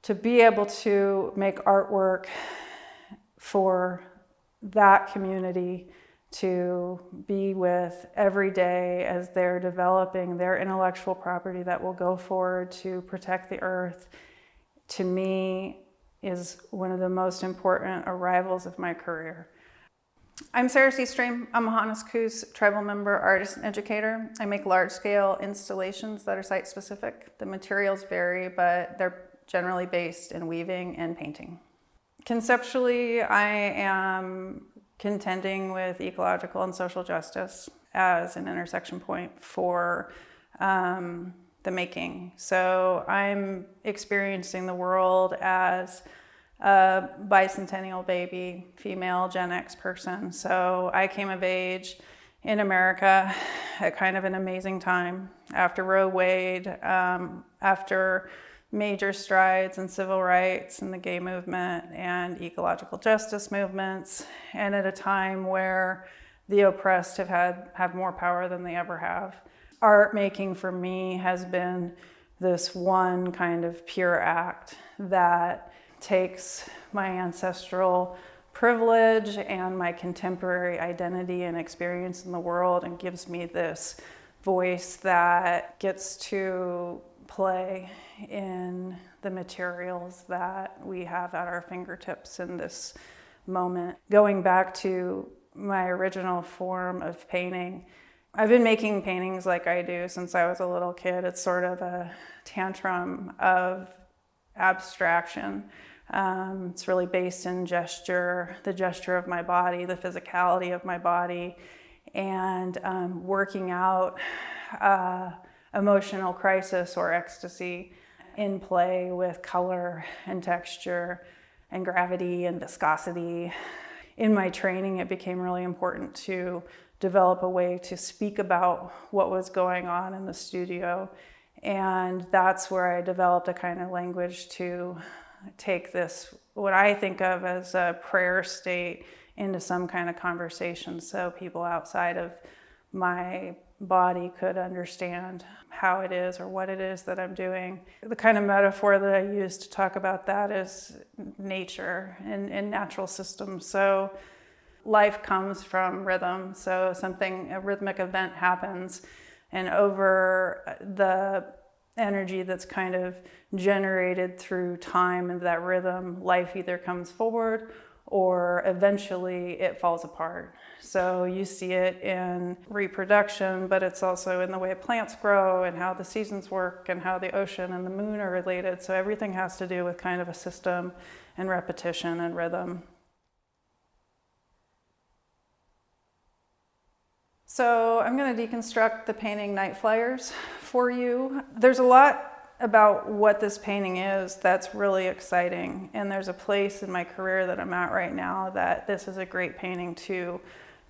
to be able to make artwork for that community to be with every day as they're developing their intellectual property that will go forward to protect the earth, to me, is one of the most important arrivals of my career. I'm Sara Siestreem. I'm a Hanis Coos tribal member, artist, and educator. I make large-scale installations that are site-specific. The materials vary, but they're generally based in weaving and painting. Conceptually, I am contending with ecological and social justice as an intersection point for the making. So I'm experiencing the world as a bicentennial baby, female Gen X person. So I came of age in America at kind of an amazing time after Roe Wade, after major strides in civil rights and the gay movement and ecological justice movements, and at a time where the oppressed have more power than they ever have. Art making for me has been this one kind of pure act that takes my ancestral privilege and my contemporary identity and experience in the world and gives me this voice that gets to play in the materials that we have at our fingertips in this moment. Going back to my original form of painting, I've been making paintings like I do since I was a little kid. It's sort of a tantrum of abstraction. It's really based in gesture, the gesture of my body, the physicality of my body, and working out emotional crisis or ecstasy in play with color and texture and gravity and viscosity. In my training, it became really important to develop a way to speak about what was going on in the studio. And that's where I developed a kind of language to take this, what I think of as a prayer state, into some kind of conversation so people outside of my body could understand how it is or what it is that I'm doing. The kind of metaphor that I use to talk about that is nature and natural systems. So life comes from rhythm. So a rhythmic event happens, and over the energy that's kind of generated through time and that rhythm, life either comes forward or eventually it falls apart. So you see it in reproduction, but it's also in the way plants grow and how the seasons work and how the ocean and the moon are related. So everything has to do with kind of a system and repetition and rhythm. So I'm going to deconstruct the painting Night Flyers for you. There's a lot about what this painting is that's really exciting, and there's a place in my career that I'm at right now that this is a great painting to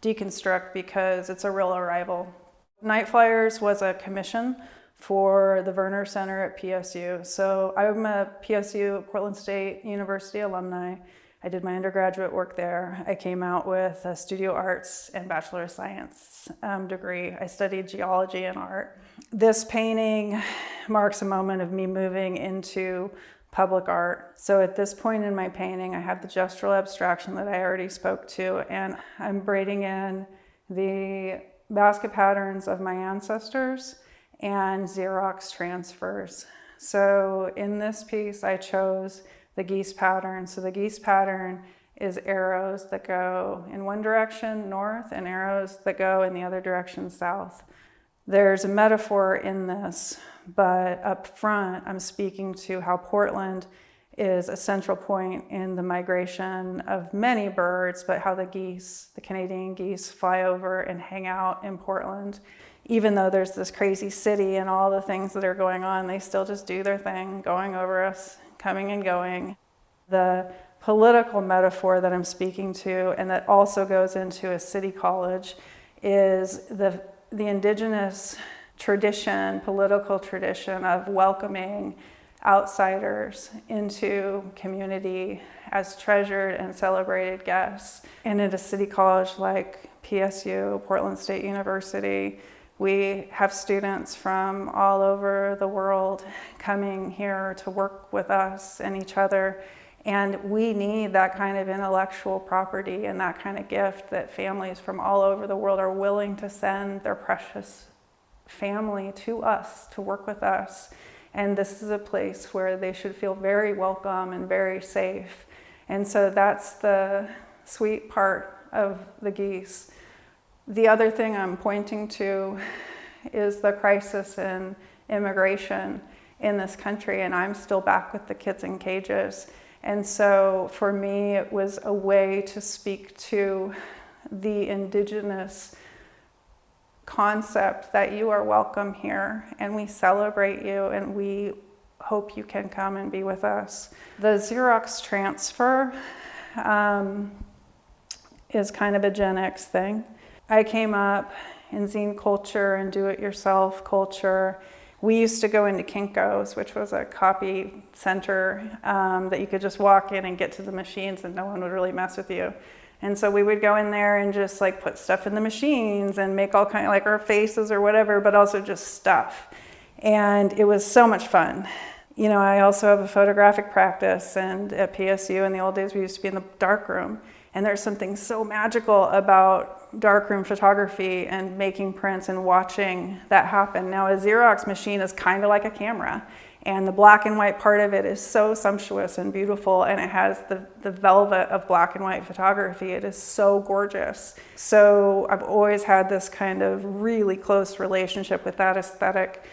deconstruct because it's a real arrival. Night Flyers was a commission for the Werner Center at PSU. So I'm a PSU, Portland State University alumni. I did my undergraduate work there. I came out with a studio arts and Bachelor of Science degree. I studied geology and art. This painting marks a moment of me moving into public art. So at this point in my painting, I have the gestural abstraction that I already spoke to, and I'm braiding in the basket patterns of my ancestors and Xerox transfers. So in this piece, I chose the geese pattern. So the geese pattern is arrows that go in one direction, north, and arrows that go in the other direction, south. There's a metaphor in this, but up front, I'm speaking to how Portland is a central point in the migration of many birds, but how the geese, the Canadian geese, fly over and hang out in Portland. Even though there's this crazy city and all the things that are going on, they still just do their thing, going over us, coming and going. The political metaphor that I'm speaking to, and that also goes into a city college, is the Indigenous tradition, political tradition of welcoming outsiders into community as treasured and celebrated guests. And at a city college like PSU, Portland State University, We have students from all over the world coming here to work with us and each other. And we need that kind of intellectual property and that kind of gift that families from all over the world are willing to send their precious family to us to work with us. And this is a place where they should feel very welcome and very safe. And so that's the sweet part of the geese. The other thing I'm pointing to is the crisis in immigration in this country, and I'm still back with the kids in cages. And so for me, it was a way to speak to the Indigenous concept that you are welcome here, and we celebrate you, and we hope you can come and be with us. The Xerox transfer is kind of a Gen X thing. I came up in zine culture and do-it-yourself culture. We used to go into Kinko's, which was a copy center that you could just walk in and get to the machines and no one would really mess with you. And so we would go in there and just like put stuff in the machines and make all kind of like our faces or whatever, but also just stuff. And it was so much fun. You know, I also have a photographic practice, and at PSU in the old days we used to be in the darkroom. And there's something so magical about darkroom photography and making prints and watching that happen. Now, a Xerox machine is kind of like a camera, and the black and white part of it is so sumptuous and beautiful, and it has the velvet of black and white photography. It is so gorgeous. So I've always had this kind of really close relationship with that aesthetic.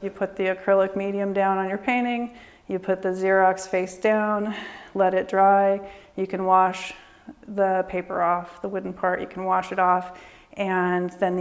You put the acrylic medium down on your painting, you put the Xerox face down, let it dry. You can wash the paper off, the wooden part, you can wash it off, and then